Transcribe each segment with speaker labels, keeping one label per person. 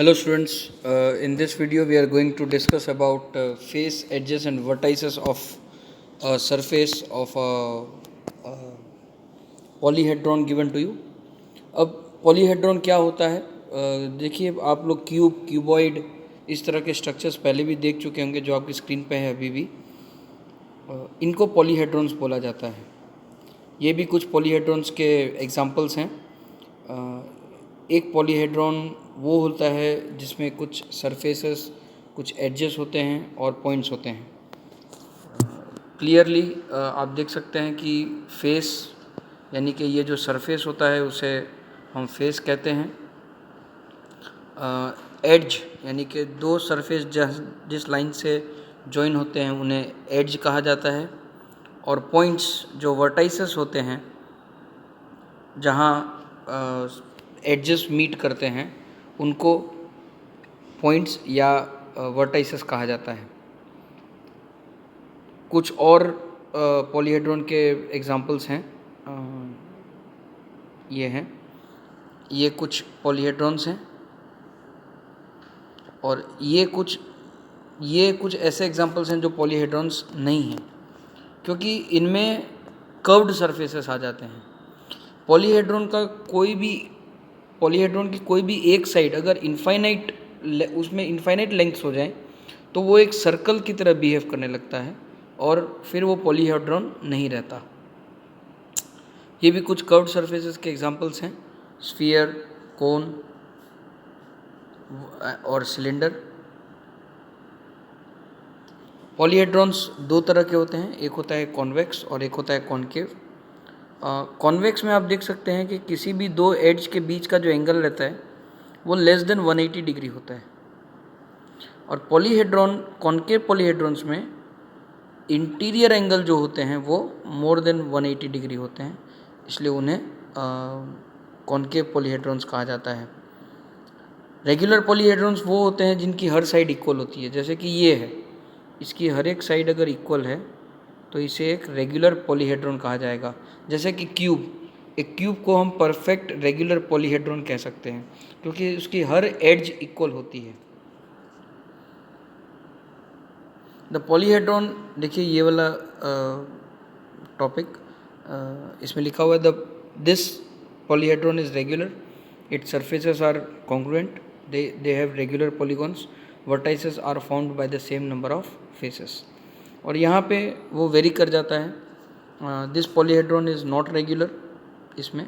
Speaker 1: Hello students, in this video we are going to discuss about face, edges and vertices of a surface of a polyhedron given to you. अब polyhedron क्या होता है? देखिए आप लोग cuboid इस तरह के स्ट्रक्चर्स पहले भी देख चुके होंगे जो आपकी स्क्रीन पे है अभी भी. इनको पॉलीहेड्रॉन्स बोला जाता है. ये भी कुछ पॉलीहेड्रॉन्स के एग्जांपल्स हैं. एक पॉलीहेड्रॉन वो होता है जिसमें कुछ सरफेसेस, कुछ एडजेस होते हैं और पॉइंट्स होते हैं. क्लियरली आप देख सकते हैं कि फेस यानी कि ये जो सरफेस होता है उसे हम फेस कहते हैं. एड्ज यानी कि दो सरफेस जिस लाइन से जॉइन होते हैं उन्हें एड्ज कहा जाता है. और पॉइंट्स जो वर्टाइसेस होते हैं जहाँ एडजेस मीट करते हैं उनको पॉइंट्स या वर्टाइसेस कहा जाता है. कुछ और पॉलीहेड्रॉन के एग्जांपल्स हैं. ये कुछ पॉलीहेड्रॉन्स हैं और ये कुछ ऐसे एग्जांपल्स हैं जो पॉलीहेड्रॉन्स नहीं हैं क्योंकि इनमें कर्व्ड सरफेसेस आ जाते हैं. पॉलीहेड्रॉन की कोई भी एक साइड अगर उसमें इनफाइनाइट लेंथ्स हो जाए तो वो एक सर्कल की तरह बिहेव करने लगता है और फिर वो पॉलीहेड्रॉन नहीं रहता. ये भी कुछ कर्व्ड सरफेसेस के एग्जांपल्स हैं. स्फीयर, कोन और सिलेंडर. पॉलीहेड्रॉन्स दो तरह के होते हैं. एक होता है कॉन्वेक्स और एक होता है कॉन्केव. कॉन्वेक्स में आप देख सकते हैं कि किसी भी दो एड्ज के बीच का जो एंगल रहता है वो लेस देन 180 डिग्री होता है. और कॉन्केव पॉलीहेड्रॉन्स में इंटीरियर एंगल जो होते हैं वो मोर देन 180 डिग्री होते हैं, इसलिए उन्हें कॉन्केव पॉलीहेड्रॉन्स कहा जाता है. रेगुलर पॉलीहेड्रॉन्स वो होते हैं जिनकी हर साइड इक्वल होती है. जैसे कि ये है, इसकी हर एक साइड अगर इक्वल है तो इसे एक रेगुलर पॉलीहेड्रॉन कहा जाएगा. जैसे कि एक क्यूब को हम परफेक्ट रेगुलर पॉलीहेड्रॉन कह सकते हैं क्योंकि उसकी हर एड्ज इक्वल होती है. द पॉलीहेड्रॉन, देखिए ये वाला टॉपिक इसमें लिखा हुआ है this polyhedron is regular, its surfaces are congruent, they have regular polygons, vertices are found by the same number of faces. और यहाँ पे वो वेरी कर जाता है. This polyhedron is not regular. इसमें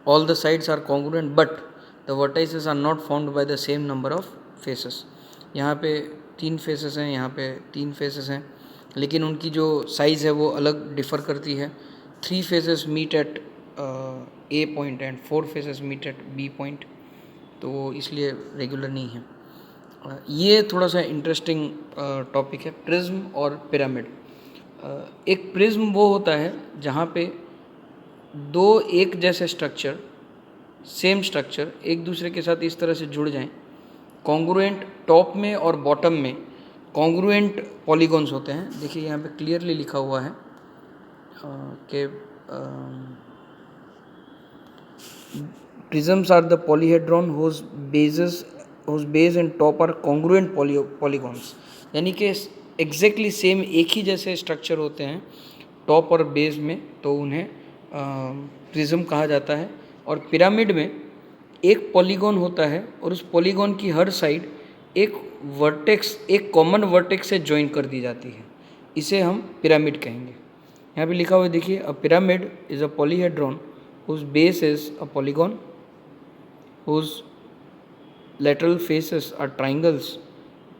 Speaker 1: all the sides are congruent but the vertices are not found by the same number of faces. यहाँ पे 3 फेसेस हैं, यहाँ पे 3 फेसेस हैं, लेकिन उनकी जो साइज़ है वो अलग डिफ़र करती है. 3 faces meet at A point and 4 faces meet at B point, तो वो इसलिए रेगुलर नहीं है. ये थोड़ा सा इंटरेस्टिंग टॉपिक है, प्रिज्म और पिरामिड. एक प्रिज्म वो होता है जहाँ पे दो एक जैसे सेम स्ट्रक्चर एक दूसरे के साथ इस तरह से जुड़ जाएं. कॉन्ग्रुएंट टॉप में और बॉटम में कॉन्ग्रुएंट पॉलीगॉन्स होते हैं. देखिए यहाँ पे क्लियरली लिखा हुआ है कि prisms are the polyhedron whose base and top are congruent polygons. यानी कि एग्जैक्टली सेम एक ही जैसे स्ट्रक्चर होते हैं टॉप और बेस में, तो उन्हें प्रिज्म कहा जाता है. और पिरामिड में एक पॉलीगॉन होता है और उस पॉलीगॉन की हर साइड एक कॉमन वर्टेक्स से ज्वाइन कर दी जाती है. इसे हम पिरामिड कहेंगे. यहाँ पे लिखा हुआ है, देखिए, a pyramid is a polyhedron whose base is a polygon, whose lateral faces are triangles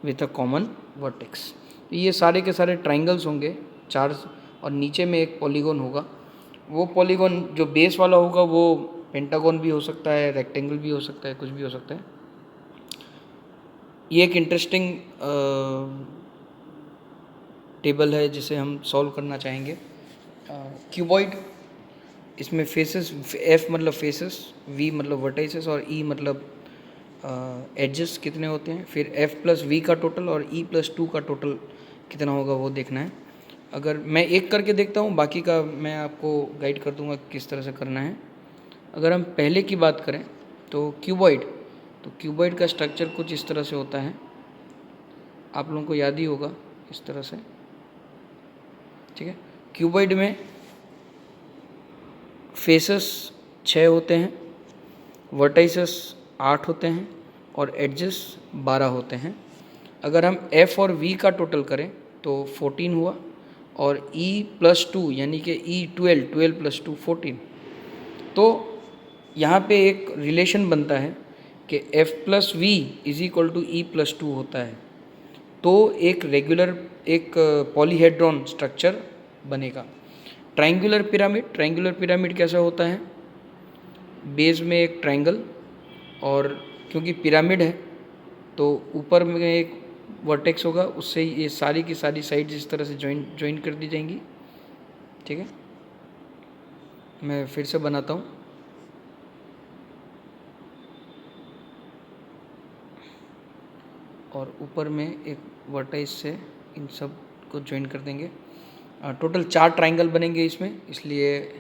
Speaker 1: with a common vertex. ये सारे के सारे ट्राइंगल्स होंगे 4 और नीचे में एक पॉलीगॉन होगा. वो पॉलीगॉन जो बेस वाला होगा वो पेंटागॉन भी हो सकता है, रेक्टेंगल भी हो सकता है, कुछ भी हो सकता है. ये एक इंटरेस्टिंग टेबल है जिसे हम सॉल्व करना चाहेंगे. क्यूबॉइड, इसमें फेसेस, एफ मतलब फेसेस, वी मतलब वर्टाइसेस और ई मतलब एडजेस कितने होते हैं. फिर एफ प्लस वी का टोटल और ई प्लस 2 का टोटल कितना होगा वो देखना है. अगर मैं एक करके देखता हूँ, बाकी का मैं आपको गाइड कर दूँगा किस तरह से करना है. अगर हम पहले की बात करें तो क्यूबॉइड का स्ट्रक्चर कुछ इस तरह से होता है, आप लोगों को याद ही होगा इस तरह से, ठीक है। क्यूबॉइड में फेसेस 6 होते हैं, वर्टाइसेस 8 होते हैं और एडजेस 12 होते हैं। अगर हम एफ और वी का टोटल करें तो 14 हुआ, और ई प्लस 2 यानी कि ई 12 प्लस 2 14। तो यहाँ पे एक रिलेशन बनता है कि F plus V is equal to E plus 2 होता है, तो एक पॉलीहेड्रॉन स्ट्रक्चर बनेगा। ट्रायंगुलर पिरामिड कैसा होता है, बेस में एक ट्रायंगल, और क्योंकि पिरामिड है तो ऊपर में एक वर्टेक्स होगा, उससे ये सारी की सारी साइड्स इस तरह से ज्वाइन कर दी जाएंगी, ठीक है। मैं फिर से बनाता हूँ। और ऊपर में एक वर्टेक्स से इन सब को ज्वाइन कर देंगे। टोटल 4 ट्रायंगल बनेंगे इसमें, इसलिए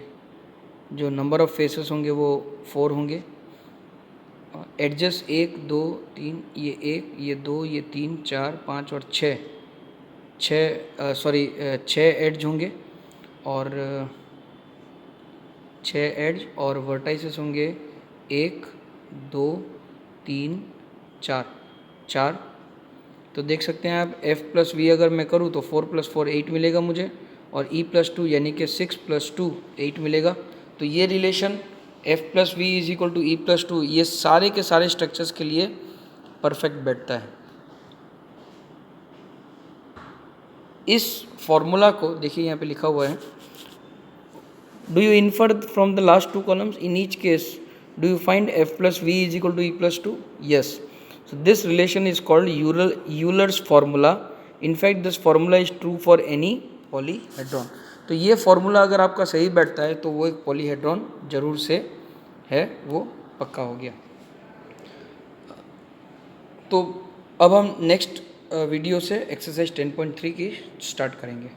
Speaker 1: जो नंबर ऑफ़ फेसेस होंगे वो 4 होंगे। एडजस्ट 1 2 3, ये 1 ये 2 ये 3 4 5 और 6 एड्ज होंगे, और 6 एड्ज और वर्टाइसेस होंगे 1 2 3 4। तो देख सकते हैं आप, f प्लस वी अगर मैं करूँ तो 4 + 4 8 मिलेगा मुझे, और e प्लस 2 यानी कि 6 + 2 8 मिलेगा। तो ये relation f plus V is equal to E plus 2 ये सारे के सारे स्ट्रक्चर्स के लिए परफेक्ट बैठता है। इस फॉर्मूला को देखिए यहाँ पे लिखा हुआ है, do you infer from the last 2 columns, in each case do you find f plus V is equal to E plus 2? Yes. So this relation is called Euler's formula. In fact, this formula is true for any polyhedron. तो ये formula अगर आपका सही बैठता है तो वो एक पॉलीहेड्रॉन जरूर से है, वो पक्का हो गया। तो अब हम नेक्स्ट वीडियो से एक्सरसाइज 10.3 की स्टार्ट करेंगे।